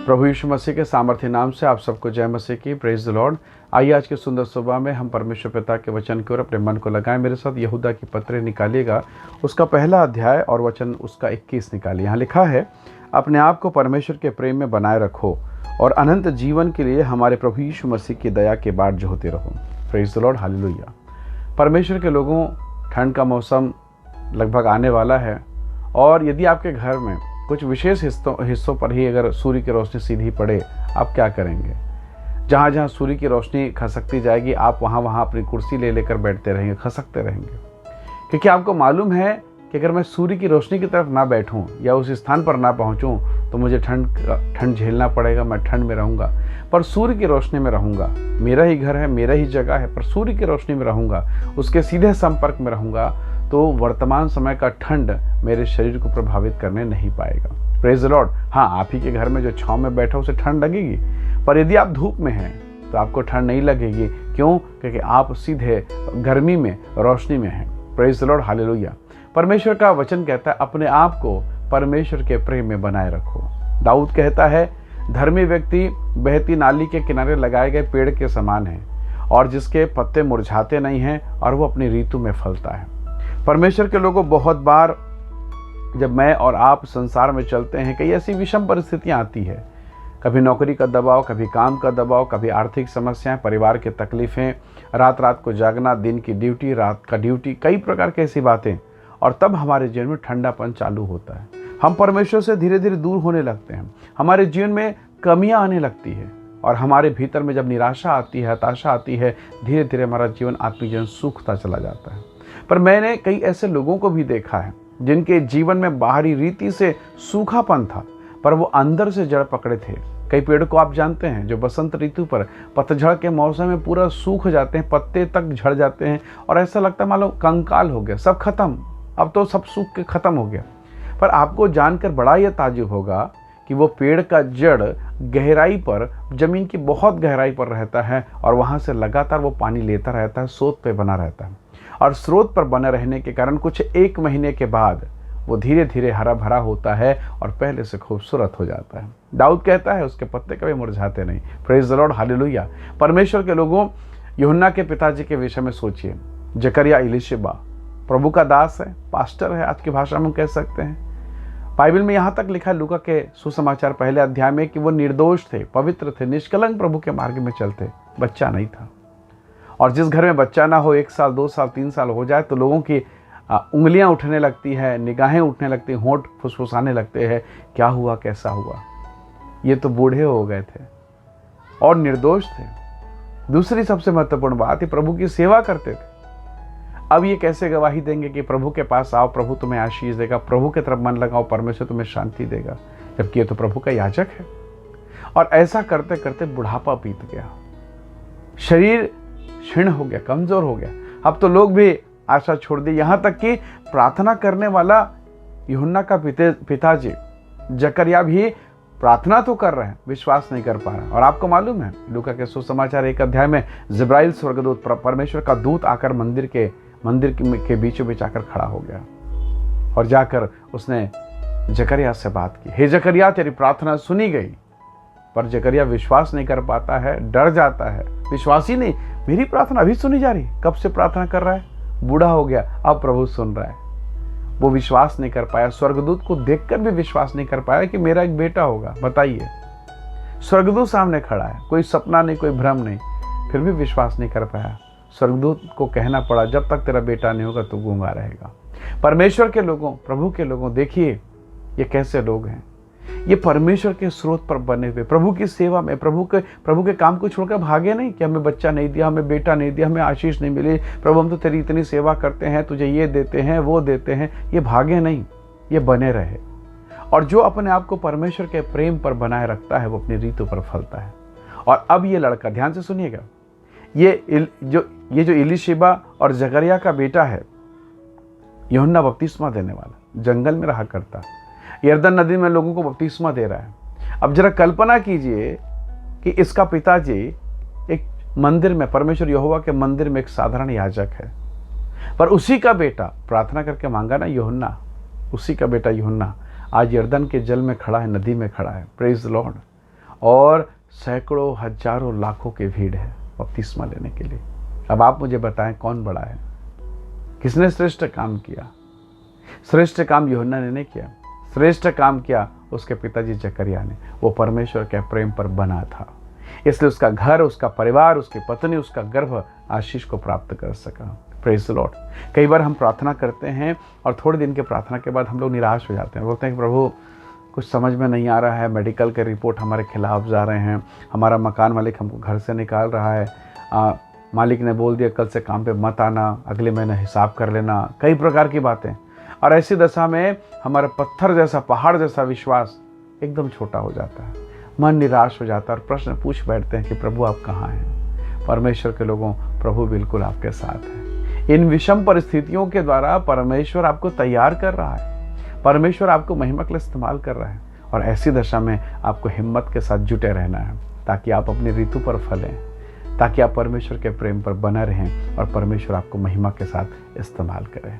प्रभु यीशु मसीह के सामर्थ्य नाम से आप सबको जय मसीह की। Praise the Lord. आइए आज की सुंदर सुबह में हम परमेश्वर पिता के वचन की ओर अपने मन को लगाएं। मेरे साथ यहूदा की पत्री निकालिएगा, उसका पहला अध्याय और वचन उसका 21 निकालिए। यहाँ लिखा है, अपने आप को परमेश्वर के प्रेम में बनाए रखो और अनंत जीवन के लिए हमारे प्रभु यीशु मसीह की दया के बाट जो होते रहो। Praise the Lord, hallelujah. परमेश्वर के लोगों, ठंड का मौसम लगभग आने वाला है और यदि आपके घर में कुछ विशेष हिस्सों पर ही अगर सूर्य की रोशनी सीधी पड़े, आप क्या करेंगे? जहाँ जहाँ सूर्य की रोशनी खसकती जाएगी, आप वहाँ अपनी कुर्सी ले लेकर बैठते रहेंगे, खसकते रहेंगे, क्योंकि आपको मालूम है कि अगर मैं सूर्य की रोशनी की तरफ ना बैठूं या उस स्थान पर ना पहुंचूं तो मुझे ठंड झेलना पड़ेगा, मैं ठंड में रहूंगा। पर सूर्य की रोशनी में रहूंगा, मेरा ही घर है, मेरा ही जगह है, पर सूर्य की रोशनी में रहूंगा, उसके सीधे संपर्क में रहूंगा, तो वर्तमान समय का ठंड मेरे शरीर को प्रभावित करने नहीं पाएगा। Praise the Lord. हाँ, आप ही के घर में जो छांव में बैठा उसे ठंड लगेगी, पर यदि आप धूप में हैं तो आपको ठंड नहीं लगेगी। क्यों? क्योंकि आप सीधे गर्मी में, रोशनी में हैं। Praise the Lord, hallelujah. परमेश्वर का वचन कहता है, अपने आप को परमेश्वर के प्रेम में बनाए रखो। दाऊद कहता है, धर्मी व्यक्ति बहती नाली के किनारे लगाए गए पेड़ के समान है और जिसके पत्ते मुरझाते नहीं हैं और वो अपनी ऋतु में फलता है। परमेश्वर के लोगों, बहुत बार जब मैं और आप संसार में चलते हैं, कई ऐसी विषम परिस्थितियां आती है। कभी नौकरी का दबाव, कभी काम का दबाव, कभी आर्थिक समस्याएं, परिवार की तकलीफें, रात रात को जागना, दिन की ड्यूटी, रात का ड्यूटी, कई प्रकार की ऐसी बातें। और तब हमारे जीवन में ठंडापन चालू होता है। हम परमेश्वर से धीरे धीरे दूर होने लगते हैं, हमारे जीवन में कमियां आने लगती है और हमारे भीतर में जब निराशा आती है, हताशा आती है, धीरे धीरे हमारा जीवन, आत्मिक जीवन सूखता चला जाता है। पर मैंने कई ऐसे लोगों को भी देखा है जिनके जीवन में बाहरी रीति से सूखापन था, पर वो अंदर से जड़ पकड़े थे। कई पेड़ को आप जानते हैं जो बसंत ऋतु पर, पतझड़ के मौसम में पूरा सूख जाते हैं, पत्ते तक झड़ जाते हैं और ऐसा लगता है मानो कंकाल हो गया, सब खत्म, अब तो सब सूख के खत्म हो गया। पर आपको जानकर बड़ा यह ताज्जुब होगा कि वो पेड़ का जड़ गहराई पर, जमीन की बहुत गहराई पर रहता है और वहाँ से लगातार वो पानी लेता रहता है, स्रोत पे बना रहता है। और स्रोत पर बने रहने के कारण कुछ 1 महीने के बाद वो धीरे धीरे हरा भरा होता है और पहले से खूबसूरत हो जाता है। दाऊद कहता है, उसके पत्ते कभी मुरझाते नहीं। Praise the Lord, hallelujah. परमेश्वर के लोगों, यूहन्ना के पिताजी के विषय में सोचिए। जकरिया इलीशिबा प्रभु का दास है, पास्टर है, आज की भाषा में हम कह सकते हैं। बाइबल में यहाँ तक लिखा है लूका के सुसमाचार पहले अध्याय में कि वो निर्दोष थे, पवित्र थे, निष्कलंक प्रभु के मार्ग में चलते, बच्चा नहीं था। और जिस घर में बच्चा ना हो, 1 साल, 2 साल, 3 साल हो जाए तो लोगों की उंगलियां उठने लगती है, निगाहें उठने लगती, होंठ फुसफुसाने लगते हैं, क्या हुआ, कैसा हुआ, ये तो बूढ़े हो गए थे और निर्दोष थे। दूसरी सबसे महत्वपूर्ण बात, ये प्रभु की सेवा करते थे। अब ये कैसे गवाही देंगे कि प्रभु के पास आओ, प्रभु तुम्हें आशीष देगा, प्रभु की तरफ मन लगाओ, परमेश्वर तुम्हें शांति देगा, जबकि ये तो प्रभु का याजक है। और ऐसा करते करते बुढ़ापा बीत गया, शरीर क्षीण हो गया, कमजोर हो गया। अब तो लोग भी आशा छोड़ दी। यहाँ तक कि प्रार्थना करने वाला यूहन्ना का पिताजी जकरिया भी प्रार्थना तो कर रहे हैं, विश्वास नहीं कर पा रहा। और आपको मालूम है, लूका के सुसमाचार 1 अध्याय में जिब्राइल स्वर्गदूत, परमेश्वर का दूत आकर मंदिर के बीचों बीच आकर खड़ा हो गया और जाकर उसने जकरिया से बात की। हे जकरिया, तेरी प्रार्थना सुनी गई। पर जकरिया विश्वास नहीं कर पाता है, डर जाता है, विश्वास ही नहीं, मेरी प्रार्थना अभी सुनी जा रही, कब से प्रार्थना कर रहा है, बूढ़ा हो गया, अब प्रभु सुन रहा है। वो विश्वास नहीं कर पाया, स्वर्गदूत को देखकर भी विश्वास नहीं कर पाया कि मेरा एक बेटा होगा। बताइए, स्वर्गदूत सामने खड़ा है, कोई सपना नहीं, कोई भ्रम नहीं, फिर भी विश्वास नहीं कर पाया। स्वर्गदूत को कहना पड़ा, जब तक तेरा बेटा नहीं होगा तो गूंगा रहेगा। परमेश्वर के लोगों, प्रभु के लोगों, देखिए ये कैसे लोग हैं। ये परमेश्वर के स्रोत पर बने हुए, प्रभु की सेवा में, प्रभु के काम को छोड़कर भागे नहीं कि हमें बच्चा नहीं दिया, हमें बेटा नहीं दिया, हमें आशीष नहीं मिली, प्रभु हम तो तेरी इतनी सेवा करते हैं, तुझे ये देते हैं, वो देते हैं। ये भागे नहीं, ये बने रहे। और जो अपने आप को परमेश्वर के प्रेम पर बनाए रखता है, वो अपनी ऋतु पर फलता है। और अब ये लड़का, ध्यान से सुनिएगा, ये जो इलीशिबा और जकरिया का बेटा है, यूहन्ना बपतिस्मा देने वाला, जंगल में रहा करता, यरदन नदी में लोगों को बपतिस्मा दे रहा है। अब जरा कल्पना कीजिए कि इसका पिताजी एक मंदिर में, परमेश्वर यहोवा के मंदिर में एक साधारण याजक है, पर उसी का बेटा प्रार्थना करके मांगा ना यूहन्ना, उसी का बेटा यूहन्ना आज यरदन के जल में खड़ा है, नदी में खड़ा है। Praise the Lord. और सैकड़ों हजारों लाखों की भीड़ है बपतिस्मा लेने के लिए। अब आप मुझे बताएं कौन बड़ा है, किसने श्रेष्ठ काम किया? श्रेष्ठ काम यूहन्ना ने नहीं किया, श्रेष्ठ काम किया उसके पिताजी जकरिया ने। वो परमेश्वर के प्रेम पर बना था, इसलिए उसका घर, उसका परिवार, उसकी पत्नी, उसका गर्भ आशीष को प्राप्त कर सका। Praise the Lord. कई बार हम प्रार्थना करते हैं और थोड़े दिन के प्रार्थना के बाद हम लोग निराश हो जाते हैं, बोलते हैं कि प्रभु कुछ समझ में नहीं आ रहा है, मेडिकल के रिपोर्ट हमारे खिलाफ जा रहे हैं, हमारा मकान मालिक हमको घर से निकाल रहा है, मालिक ने बोल दिया कल से काम पे मत आना, अगले महीने हिसाब कर लेना, कई प्रकार की बातें। और ऐसी दशा में हमारा पत्थर जैसा, पहाड़ जैसा विश्वास एकदम छोटा हो जाता है, मन निराश हो जाता है और प्रश्न पूछ बैठते हैं कि प्रभु आप कहाँ हैं? परमेश्वर के लोगों, प्रभु बिल्कुल आपके साथ है। इन विषम परिस्थितियों के द्वारा परमेश्वर आपको तैयार कर रहा है, परमेश्वर आपको महिमा के लिए इस्तेमाल कर रहा है। और ऐसी दशा में आपको हिम्मत के साथ जुटे रहना है ताकि आप अपनी ऋतु पर फलें, ताकि आप परमेश्वर के प्रेम पर बना रहें और परमेश्वर आपको महिमा के साथ इस्तेमाल करें।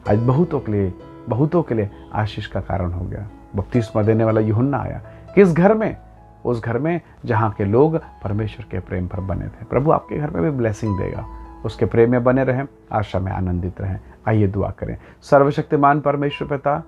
आज बहुतों के लिए आशीष का कारण हो गया। बपतिस्मा देने वाला यूहन्ना आया किस घर में? उस घर में जहाँ के लोग परमेश्वर के प्रेम पर बने थे। प्रभु आपके घर में भी ब्लेसिंग देगा, उसके प्रेम में बने रहें, आशा में आनंदित रहें। आइए दुआ करें। सर्वशक्तिमान परमेश्वर पिता,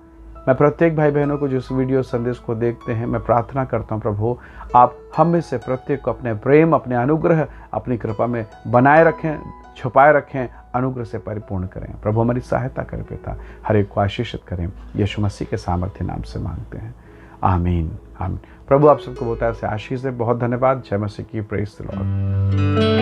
मैं प्रत्येक भाई बहनों को जो इस वीडियो संदेश को देखते हैं, मैं प्रार्थना करता हूँ प्रभु आप हम में से प्रत्येक को अपने प्रेम, अपने अनुग्रह, अपनी कृपा में बनाए रखें, छुपाए रखें, अनुग्रह से परिपूर्ण करें। प्रभु हमारी सहायता करें पिता, हर एक को आशीषित करें। यीशु मसीह के सामर्थ्य नाम से मांगते हैं, आमीन आमीन। प्रभु आप सबको बहुत ऐसे आशीष दे। बहुत धन्यवाद। जय मसीह की। Praise the Lord.